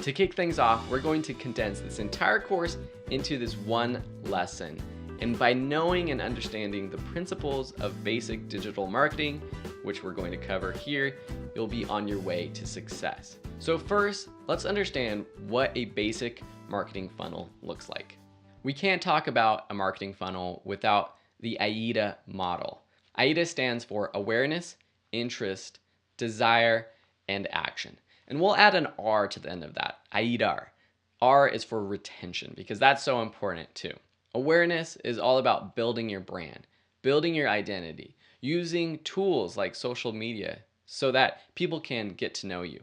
To kick things off, we're going to condense this entire course into this one lesson. And by knowing and understanding the principles of basic digital marketing, which we're going to cover here, you'll be on your way to success. So first, let's understand what a basic marketing funnel looks like. We can't talk about a marketing funnel without the AIDA model. AIDA stands for awareness, interest, desire, and action. And we'll add an R to the end of that, AIDA. R is for retention because that's so important too. Awareness is all about building your brand, building your identity, using tools like social media so that people can get to know you.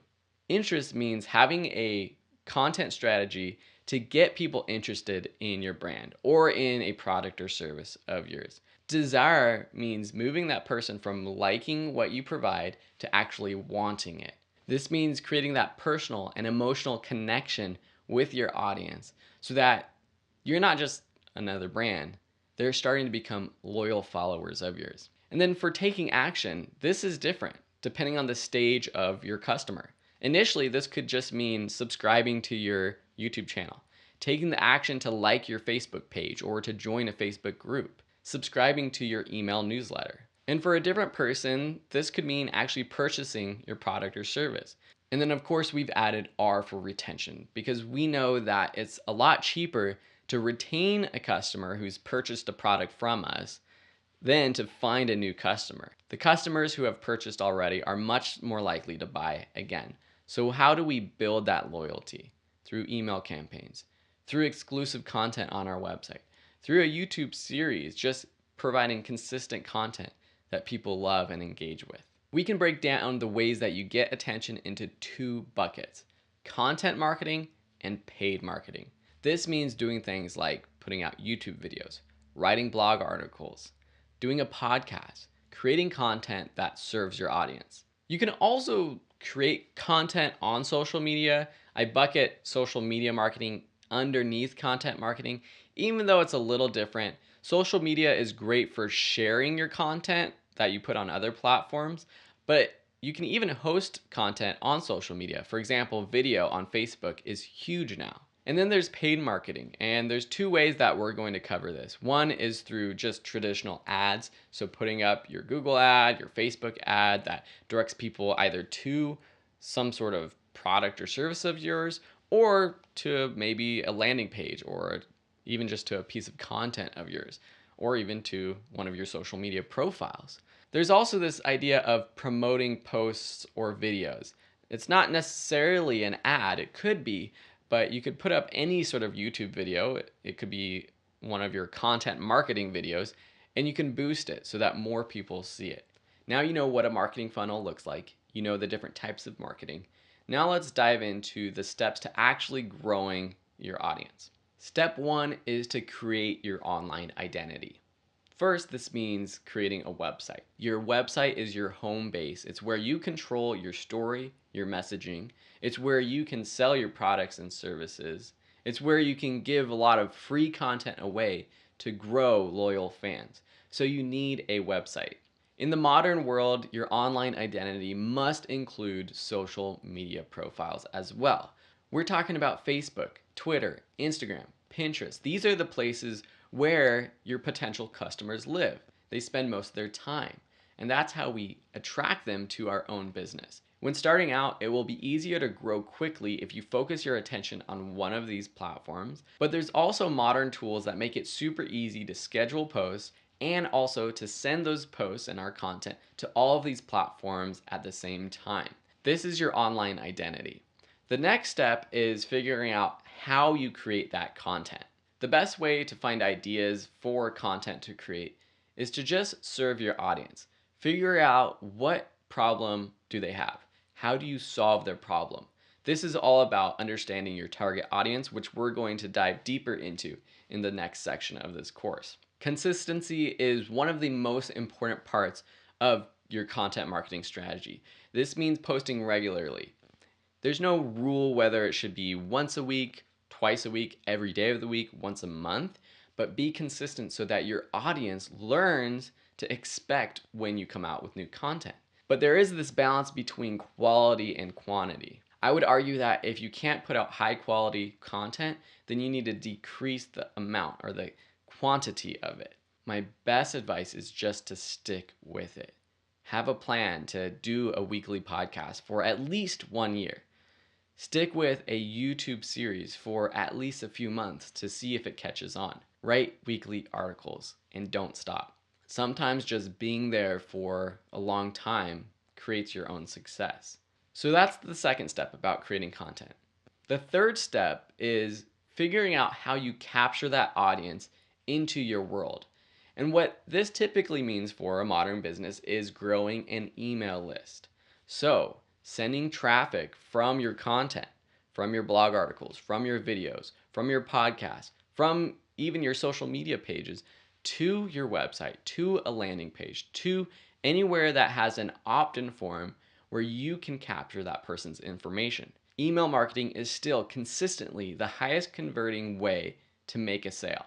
Interest means having a content strategy to get people interested in your brand or in a product or service of yours. Desire means moving that person from liking what you provide to actually wanting it. This means creating that personal and emotional connection with your audience so that you're not just another brand, they're starting to become loyal followers of yours. And then for taking action, this is different depending on the stage of your customer. Initially, this could just mean subscribing to your YouTube channel, taking the action to like your Facebook page or to join a Facebook group, subscribing to your email newsletter. And for a different person, this could mean actually purchasing your product or service. And then of course we've added R for retention because we know that it's a lot cheaper to retain a customer who's purchased a product from us than to find a new customer. The customers who have purchased already are much more likely to buy again. So how do we build that loyalty? Through email campaigns, through exclusive content on our website, through a YouTube series, just providing consistent content that people love and engage with. We can break down the ways that you get attention into two buckets: content marketing and paid marketing. This means doing things like putting out YouTube videos, writing blog articles, doing a podcast, creating content that serves your audience. You can also create content on social media. I bucket social media marketing underneath content marketing, even though it's a little different. Social media is great for sharing your content that you put on other platforms, but you can even host content on social media. For example, video on Facebook is huge now. And then there's paid marketing, and there's two ways that we're going to cover this. One is through just traditional ads, so putting up your Google ad, your Facebook ad that directs people either to some sort of product or service of yours, or to maybe a landing page, or even just to a piece of content of yours, or even to one of your social media profiles. There's also this idea of promoting posts or videos. It's not necessarily an ad, it could be, but you could put up any sort of YouTube video. It could be one of your content marketing videos, and you can boost it so that more people see it. Now you know what a marketing funnel looks like. You know the different types of marketing. Now let's dive into the steps to actually growing your audience. Step one is to create your online identity. First, this means creating a website. Your website is your home base. It's where you control your story, your messaging. It's where you can sell your products and services. It's where you can give a lot of free content away to grow loyal fans. So you need a website. In the modern world, your online identity must include social media profiles as well. We're talking about Facebook, Twitter, Instagram, Pinterest. These are the places where your potential customers live. They spend most of their time. And that's how we attract them to our own business. When starting out, it will be easier to grow quickly if you focus your attention on one of these platforms. But there's also modern tools that make it super easy to schedule posts and also to send those posts and our content to all of these platforms at the same time. This is your online identity. The next step is figuring out how you create that content. The best way to find ideas for content to create is to just serve your audience. Figure out what problem do they have? How do you solve their problem? This is all about understanding your target audience, which we're going to dive deeper into in the next section of this course. Consistency is one of the most important parts of your content marketing strategy. This means posting regularly. There's no rule whether it should be once a week, twice a week, every day of the week, once a month, but be consistent so that your audience learns to expect when you come out with new content. But there is this balance between quality and quantity. I would argue that if you can't put out high quality content, then you need to decrease the amount or the quantity of it. My best advice is just to stick with it. Have a plan to do a weekly podcast for at least 1 year. Stick with a YouTube series for at least a few months to see if it catches on. Write weekly articles and don't stop. Sometimes just being there for a long time creates your own success. So that's the second step about creating content. The third step is figuring out how you capture that audience into your world. And what this typically means for a modern business is growing an email list. So, sending traffic from your content, from your blog articles, from your videos, from your podcast, from even your social media pages to your website, to a landing page, to anywhere that has an opt-in form where you can capture that person's information. Email marketing is still consistently the highest converting way to make a sale.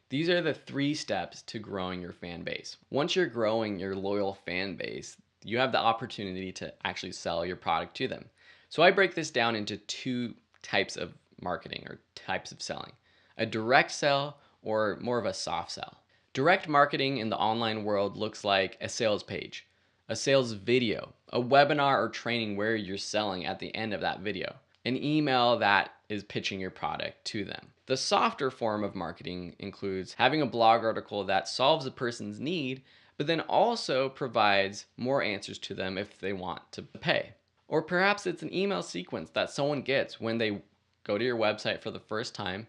These are the 3 steps to growing your fan base. Once you're growing your loyal fan base, you have the opportunity to actually sell your product to them. So I break this down into 2 types of marketing or types of selling. A direct sell or more of a soft sell. Direct marketing in the online world looks like a sales page, a sales video, a webinar or training where you're selling at the end of that video, an email that is pitching your product to them. The softer form of marketing includes having a blog article that solves a person's need, but then also provides more answers to them if they want to pay. Or perhaps it's an email sequence that someone gets when they go to your website for the first time,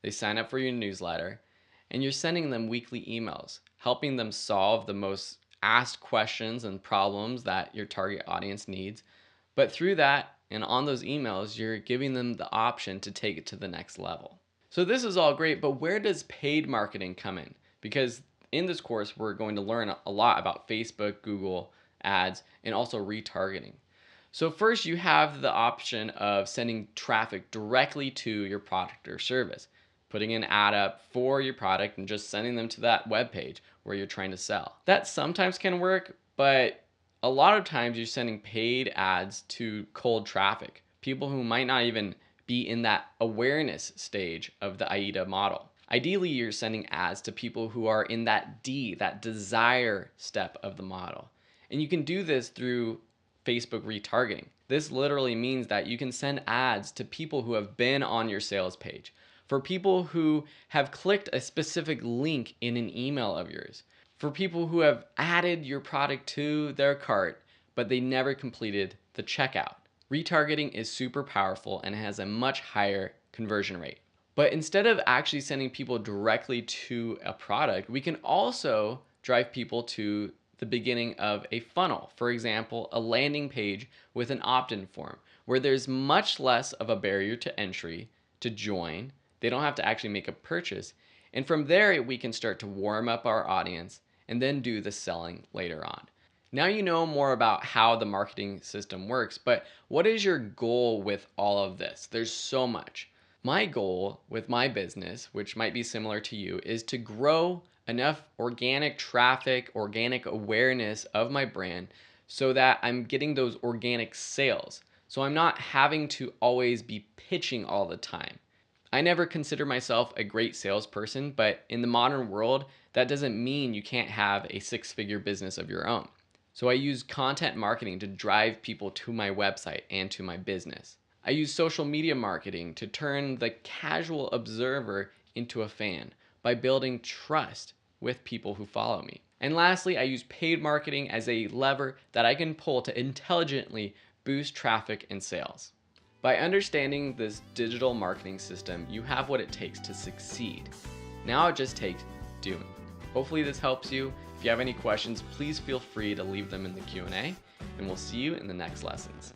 they sign up for your newsletter, and you're sending them weekly emails, helping them solve the most asked questions and problems that your target audience needs. But through that and on those emails, you're giving them the option to take it to the next level. So this is all great, but where does paid marketing come in? Because in this course, we're going to learn a lot about Facebook, Google ads, and also retargeting. So first, you have the option of sending traffic directly to your product or service, putting an ad up for your product and just sending them to that web page where you're trying to sell. That sometimes can work, but a lot of times you're sending paid ads to cold traffic, people who might not even be in that awareness stage of the AIDA model. Ideally, you're sending ads to people who are in that D, that desire step of the model. And you can do this through Facebook retargeting. This literally means that you can send ads to people who have been on your sales page, for people who have clicked a specific link in an email of yours, for people who have added your product to their cart, but they never completed the checkout. Retargeting is super powerful and has a much higher conversion rate. But instead of actually sending people directly to a product, we can also drive people to the beginning of a funnel. For example, a landing page with an opt-in form where there's much less of a barrier to entry to join. They don't have to actually make a purchase. And from there, we can start to warm up our audience and then do the selling later on. Now you know more about how the marketing system works, but what is your goal with all of this? There's so much. My goal with my business, which might be similar to you, is to grow enough organic traffic, organic awareness of my brand so that I'm getting those organic sales. So I'm not having to always be pitching all the time. I never consider myself a great salesperson, but in the modern world, that doesn't mean you can't have a 6-figure business of your own. So I use content marketing to drive people to my website and to my business. I use social media marketing to turn the casual observer into a fan by building trust with people who follow me. And lastly, I use paid marketing as a lever that I can pull to intelligently boost traffic and sales. By understanding this digital marketing system, you have what it takes to succeed. Now it just takes doing. Hopefully this helps you. If you have any questions, please feel free to leave them in the Q&A, and we'll see you in the next lessons.